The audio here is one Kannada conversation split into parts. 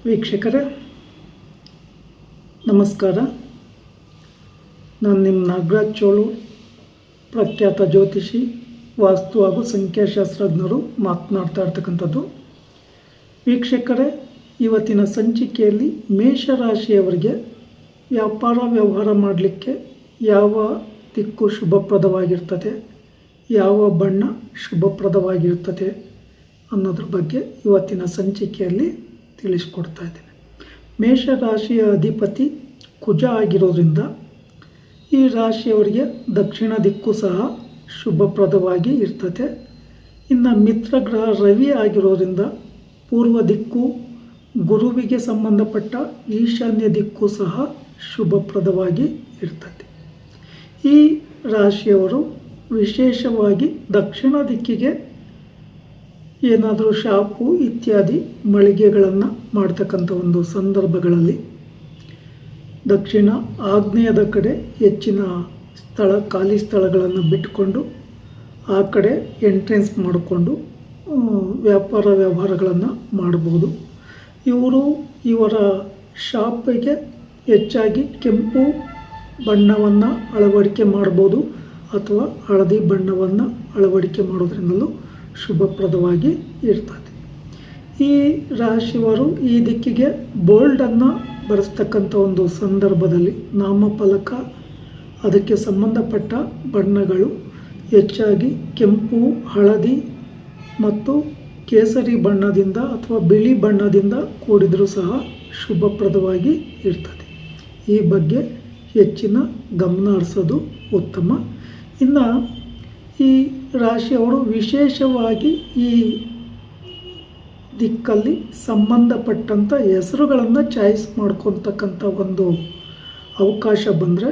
ವೀಕ್ಷಕರೇ ನಮಸ್ಕಾರ. ನಾನು ನಿಮ್ಮ ನಾಗರಾಜ್ ಚೋಳು, ಪ್ರಖ್ಯಾತ ಜ್ಯೋತಿಷಿ, ವಾಸ್ತು ಹಾಗೂ ಸಂಖ್ಯಾಶಾಸ್ತ್ರಜ್ಞರು ಮಾತನಾಡ್ತಾ ಇರ್ತಕ್ಕಂಥದ್ದು. ವೀಕ್ಷಕರೇ, ಇವತ್ತಿನ ಸಂಚಿಕೆಯಲ್ಲಿ ಮೇಷರಾಶಿಯವರಿಗೆ ವ್ಯಾಪಾರ ವ್ಯವಹಾರ ಮಾಡಲಿಕ್ಕೆ ಯಾವ ದಿಕ್ಕು ಶುಭಪ್ರದವಾಗಿರ್ತದೆ, ಯಾವ ಬಣ್ಣ ಶುಭಪ್ರದವಾಗಿರ್ತದೆ ಅನ್ನೋದ್ರ ಬಗ್ಗೆ ಇವತ್ತಿನ ಸಂಚಿಕೆಯಲ್ಲಿ ತಿಳಿಸ್ಕೊಡ್ತಾ ಇದ್ದೇನೆ. ಮೇಷರಾಶಿಯ ಅಧಿಪತಿ ಕುಜ ಆಗಿರೋದ್ರಿಂದ ಈ ರಾಶಿಯವರಿಗೆ ದಕ್ಷಿಣ ದಿಕ್ಕು ಸಹ ಶುಭಪ್ರದವಾಗಿ ಇರ್ತದೆ. ಇನ್ನು ಮಿತ್ರಗ್ರಹ ರವಿ ಆಗಿರೋದ್ರಿಂದ ಪೂರ್ವ ದಿಕ್ಕು, ಗುರುವಿಗೆ ಸಂಬಂಧಪಟ್ಟ ಈಶಾನ್ಯ ದಿಕ್ಕು ಸಹ ಶುಭಪ್ರದವಾಗಿ ಇರ್ತದೆ. ಈ ರಾಶಿಯವರು ವಿಶೇಷವಾಗಿ ದಕ್ಷಿಣ ದಿಕ್ಕಿಗೆ ಏನಾದರೂ ಶಾಪು ಇತ್ಯಾದಿ ಮಳಿಗೆಗಳನ್ನು ಮಾಡ್ತಕ್ಕಂಥ ಒಂದು ಸಂದರ್ಭಗಳಲ್ಲಿ ದಕ್ಷಿಣ ಆಗ್ನೇಯದ ಕಡೆ ಹೆಚ್ಚಿನ ಖಾಲಿ ಸ್ಥಳಗಳನ್ನು ಬಿಟ್ಟುಕೊಂಡು ಆ ಕಡೆ ಎಂಟ್ರೆನ್ಸ್ ಮಾಡಿಕೊಂಡು ವ್ಯಾಪಾರ ವ್ಯವಹಾರಗಳನ್ನು ಮಾಡ್ಬೋದು. ಇವರ ಶಾಪಿಗೆ ಹೆಚ್ಚಾಗಿ ಕೆಂಪು ಬಣ್ಣವನ್ನು ಅಳವಡಿಕೆ ಮಾಡ್ಬೋದು ಅಥವಾ ಹಳದಿ ಬಣ್ಣವನ್ನು ಅಳವಡಿಕೆ ಮಾಡೋದ್ರಿಂದಲೂ ಶುಭಪ್ರದವಾಗಿ ಇರ್ತದೆ. ಈ ರಾಶಿಯವರು ಈ ದಿಕ್ಕಿಗೆ ಬೋಲ್ಡನ್ನು ಬರೆಸ್ತಕ್ಕಂಥ ಒಂದು ಸಂದರ್ಭದಲ್ಲಿ ನಾಮಫಲಕ, ಅದಕ್ಕೆ ಸಂಬಂಧಪಟ್ಟ ಬಣ್ಣಗಳು ಹೆಚ್ಚಾಗಿ ಕೆಂಪು, ಹಳದಿ ಮತ್ತು ಕೇಸರಿ ಬಣ್ಣದಿಂದ ಅಥವಾ ಬಿಳಿ ಬಣ್ಣದಿಂದ ಕೂಡಿದರೂ ಸಹ ಶುಭಪ್ರದವಾಗಿ ಇರ್ತದೆ. ಈ ಬಗ್ಗೆ ಹೆಚ್ಚಿನ ಗಮನ ಹರಿಸೋದು ಉತ್ತಮ. ಇನ್ನು ಈ ರಾಶಿಯವರು ವಿಶೇಷವಾಗಿ ಈ ದಿಕ್ಕಲ್ಲಿ ಸಂಬಂಧಪಟ್ಟಂಥ ಹೆಸರುಗಳನ್ನು ಚಾಯ್ಸ್ ಮಾಡ್ಕೊತಕ್ಕಂಥ ಒಂದು ಅವಕಾಶ ಬಂದರೆ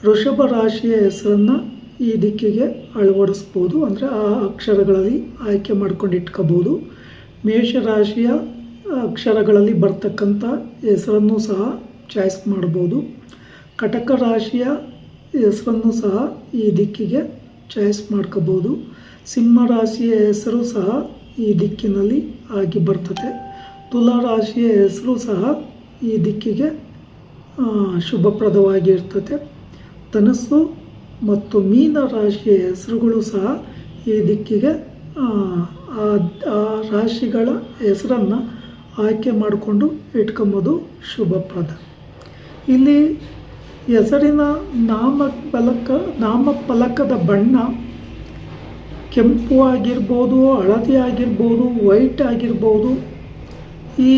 ವೃಷಭ ರಾಶಿಯ ಹೆಸರನ್ನು ಈ ದಿಕ್ಕಿಗೆ ಅಳವಡಿಸ್ಬೋದು. ಅಂದರೆ ಆ ಅಕ್ಷರಗಳಲ್ಲಿ ಆಯ್ಕೆ ಮಾಡ್ಕೊಂಡು ಇಟ್ಕೋಬೋದು. ಮೇಷರಾಶಿಯ ಅಕ್ಷರಗಳಲ್ಲಿ ಬರ್ತಕ್ಕಂಥ ಹೆಸರನ್ನು ಸಹ ಚಾಯ್ಸ್ ಮಾಡ್ಬೋದು. ಕಟಕ ರಾಶಿಯ ಹೆಸರನ್ನು ಸಹ ಈ ದಿಕ್ಕಿಗೆ ಚಾಯ್ಸ್ ಮಾಡ್ಕೋಬೋದು. ಸಿಂಹರಾಶಿಯ ಹೆಸರು ಸಹ ಈ ದಿಕ್ಕಿನಲ್ಲಿ ಆಗಿ ಬರ್ತದೆ. ತುಲಾ ರಾಶಿಯ ಹೆಸರು ಸಹ ಈ ದಿಕ್ಕಿಗೆ ಶುಭಪ್ರದವಾಗಿ ಇರ್ತದೆ. ಧನಸ್ಸು ಮತ್ತು ಮೀನ ರಾಶಿಯ ಹೆಸರುಗಳು ಸಹ ಈ ದಿಕ್ಕಿಗೆ ಆ ರಾಶಿಗಳ ಹೆಸರನ್ನು ಆಯ್ಕೆ ಮಾಡಿಕೊಂಡು ಇಟ್ಕೊಂಬೋದು ಶುಭಪ್ರದ. ಇಲ್ಲಿ ಹೆಸರಿನ ನಾಮಫಲಕದ ಬಣ್ಣ ಕೆಂಪು ಆಗಿರ್ಬೋದು, ಹಳದಿ ಆಗಿರ್ಬೋದು, ವೈಟ್ ಆಗಿರ್ಬೋದು. ಈ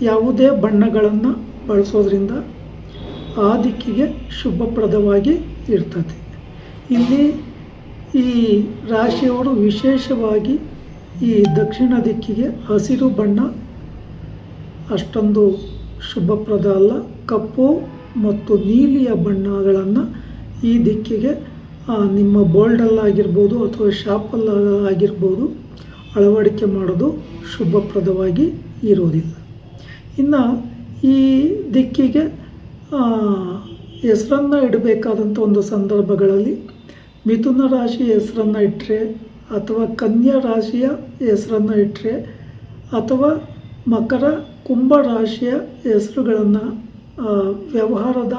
ಯಾವುದೇ ಬಣ್ಣಗಳನ್ನು ಬಳಸೋದ್ರಿಂದ ಆ ದಿಕ್ಕಿಗೆ ಶುಭಪ್ರದವಾಗಿ ಇರ್ತದೆ. ಇಲ್ಲಿ ಈ ರಾಶಿಯವರು ವಿಶೇಷವಾಗಿ ಈ ದಕ್ಷಿಣ ದಿಕ್ಕಿಗೆ ಹಸಿರು ಬಣ್ಣ ಅಷ್ಟೊಂದು ಶುಭಪ್ರದ ಅಲ್ಲ. ಕಪ್ಪು ಮತ್ತು ನೀಲಿಯ ಬಣ್ಣಗಳನ್ನು ಈ ದಿಕ್ಕಿಗೆ ನಿಮ್ಮ ಬೋಲ್ಡಲ್ಲಾಗಿರ್ಬೋದು ಅಥವಾ ಶಾಪಲ್ಲಾಗಿರ್ಬೋದು ಅಳವಡಿಕೆ ಮಾಡೋದು ಶುಭಪ್ರದವಾಗಿ ಇರೋದಿಲ್ಲ. ಇನ್ನು ಈ ದಿಕ್ಕಿಗೆ ಹೆಸರನ್ನು ಇಡಬೇಕಾದಂಥ ಒಂದು ಸಂದರ್ಭಗಳಲ್ಲಿ ಮಿಥುನ ರಾಶಿಯ ಹೆಸರನ್ನು ಇಟ್ಟರೆ ಅಥವಾ ಕನ್ಯಾ ರಾಶಿಯ ಹೆಸರನ್ನು ಇಟ್ಟರೆ ಅಥವಾ ಮಕರ, ಕುಂಭ ರಾಶಿಯ ಹೆಸರುಗಳನ್ನು ವ್ಯವಹಾರದ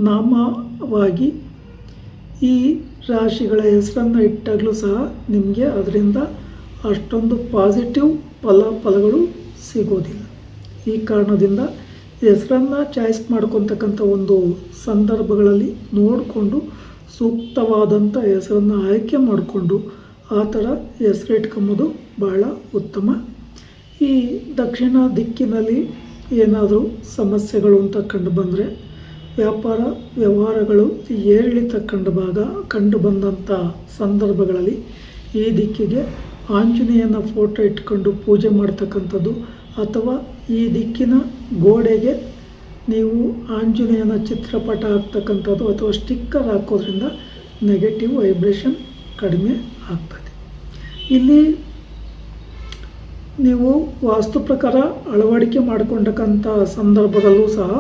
ನಾಮವಾಗಿ ಈ ರಾಶಿಗಳ ಹೆಸರನ್ನು ಇಟ್ಟಾಗಲೂ ಸಹ ನಿಮಗೆ ಅದರಿಂದ ಅಷ್ಟೊಂದು ಪಾಸಿಟಿವ್ ಫಲಗಳು ಸಿಗೋದಿಲ್ಲ. ಈ ಕಾರಣದಿಂದ ಹೆಸರನ್ನು ಚಾಯ್ಸ್ ಮಾಡ್ಕೊತಕ್ಕಂಥ ಒಂದು ಸಂದರ್ಭಗಳಲ್ಲಿ ನೋಡಿಕೊಂಡು ಸೂಕ್ತವಾದಂಥ ಹೆಸರನ್ನು ಆಯ್ಕೆ ಮಾಡಿಕೊಂಡು ಆ ಥರ ಹೆಸರು ಇಟ್ಕೊಂಬೋದು ಭಾಳ ಉತ್ತಮ. ಈ ದಕ್ಷಿಣ ದಿಕ್ಕಿನಲ್ಲಿ ಏನಾದರೂ ಸಮಸ್ಯೆಗಳು ಅಂತ ಕಂಡು ಬಂದರೆ, ವ್ಯಾಪಾರ ವ್ಯವಹಾರಗಳು ಏರಿಳಿತ ಕಂಡು ಬಂದಂಥ ಸಂದರ್ಭಗಳಲ್ಲಿ ಈ ದಿಕ್ಕಿಗೆ ಆಂಜನೇಯನ ಫೋಟೋ ಇಟ್ಕೊಂಡು ಪೂಜೆ ಮಾಡ್ತಕ್ಕಂಥದ್ದು ಅಥವಾ ಈ ದಿಕ್ಕಿನ ಗೋಡೆಗೆ ನೀವು ಆಂಜನೇಯನ ಚಿತ್ರಪಟ ಹಾಕ್ತಕ್ಕಂಥದ್ದು ಅಥವಾ ಸ್ಟಿಕ್ಕರ್ ಹಾಕೋದ್ರಿಂದ ನೆಗೆಟಿವ್ ವೈಬ್ರೇಷನ್ ಕಡಿಮೆ ಆಗ್ತದೆ. ಇಲ್ಲಿ ನೀವು ವಾಸ್ತು ಪ್ರಕಾರ ಅಳವಡಿಕೆ ಮಾಡಿಕೊಂಡಕ್ಕಂಥ ಸಂದರ್ಭದಲ್ಲೂ ಸಹ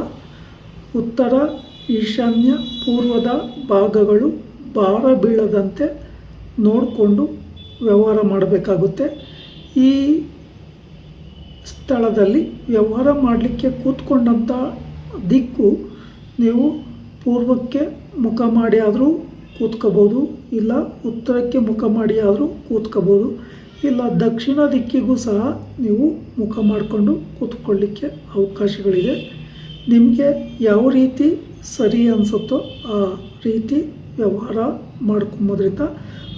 ಉತ್ತರ, ಈಶಾನ್ಯ, ಪೂರ್ವದ ಭಾಗಗಳು ಭಾರ ಬೀಳದಂತೆ ನೋಡಿಕೊಂಡು ವ್ಯವಹಾರ ಮಾಡಬೇಕಾಗುತ್ತೆ. ಈ ಸ್ಥಳದಲ್ಲಿ ವ್ಯವಹಾರ ಮಾಡಲಿಕ್ಕೆ ಕೂತ್ಕೊಂಡಂಥ ದಿಕ್ಕು ನೀವು ಪೂರ್ವಕ್ಕೆ ಮುಖ ಮಾಡಿ ಆದರೂ ಕೂತ್ಕೋಬೋದು, ಇಲ್ಲ ಉತ್ತರಕ್ಕೆ ಮುಖ ಮಾಡಿ ಆದರೂ ಕೂತ್ಕೋಬೋದು, ಇಲ್ಲ ದಕ್ಷಿಣ ದಿಕ್ಕಿಗೂ ಸಹ ನೀವು ಮುಖ ಮಾಡಿಕೊಂಡು ಕೂತ್ಕೊಳ್ಳಿಕ್ಕೆ ಅವಕಾಶಗಳಿದೆ. ನಿಮಗೆ ಯಾವ ರೀತಿ ಸರಿ ಅನಿಸುತ್ತೋ ಆ ರೀತಿ ವ್ಯವಹಾರ ಮಾಡ್ಕೊಂಬೋದ್ರಿಂದ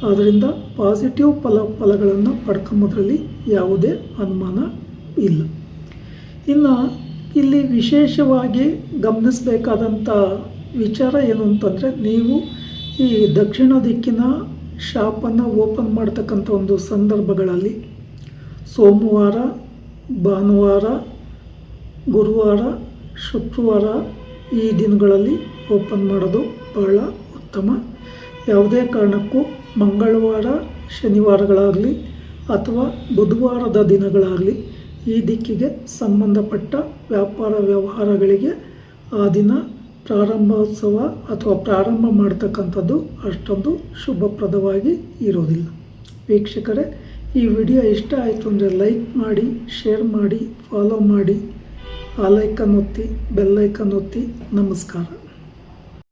ಅದರಿಂದ ಪಾಸಿಟಿವ್ ಫಲಗಳನ್ನು ಪಡ್ಕೊಂಬೋದ್ರಲ್ಲಿ ಯಾವುದೇ ಅನುಮಾನ ಇಲ್ಲ. ಇನ್ನು ಇಲ್ಲಿ ವಿಶೇಷವಾಗಿ ಗಮನಿಸಬೇಕಾದಂಥ ವಿಚಾರ ಏನು ಅಂತಂದರೆ, ನೀವು ಈ ದಕ್ಷಿಣ ದಿಕ್ಕಿನ ಶಾಪನ್ನು ಓಪನ್ ಮಾಡ್ತಕ್ಕಂಥ ಒಂದು ಸಂದರ್ಭಗಳಲ್ಲಿ ಸೋಮವಾರ, ಭಾನುವಾರ, ಗುರುವಾರ, ಶುಕ್ರವಾರ ಈ ದಿನಗಳಲ್ಲಿ ಓಪನ್ ಮಾಡೋದು ಬಹಳ ಉತ್ತಮ. ಯಾವುದೇ ಕಾರಣಕ್ಕೂ ಮಂಗಳವಾರ, ಶನಿವಾರಗಳಾಗಲಿ ಅಥವಾ ಬುಧವಾರದ ದಿನಗಳಾಗಲಿ ಈ ದಿಕ್ಕಿಗೆ ಸಂಬಂಧಪಟ್ಟ ವ್ಯಾಪಾರ ವ್ಯವಹಾರಗಳಿಗೆ ಆ ದಿನ ಪ್ರಾರಂಭೋತ್ಸವ ಅಥವಾ ಪ್ರಾರಂಭ ಮಾಡ್ತಕ್ಕಂಥದ್ದು ಅಷ್ಟೊಂದು ಶುಭಪ್ರದವಾಗಿ ಇರೋದಿಲ್ಲ. ವೀಕ್ಷಕರೇ, ಈ ವಿಡಿಯೋ ಇಷ್ಟ ಆಯಿತು ಅಂದರೆ ಲೈಕ್ ಮಾಡಿ, ಶೇರ್ ಮಾಡಿ, ಫಾಲೋ ಮಾಡಿ, ಆ ಲೈಕನ್ ಒತ್ತಿ, ಬೆಲ್ಲೈಕನ್ ಒತ್ತಿ. ನಮಸ್ಕಾರ.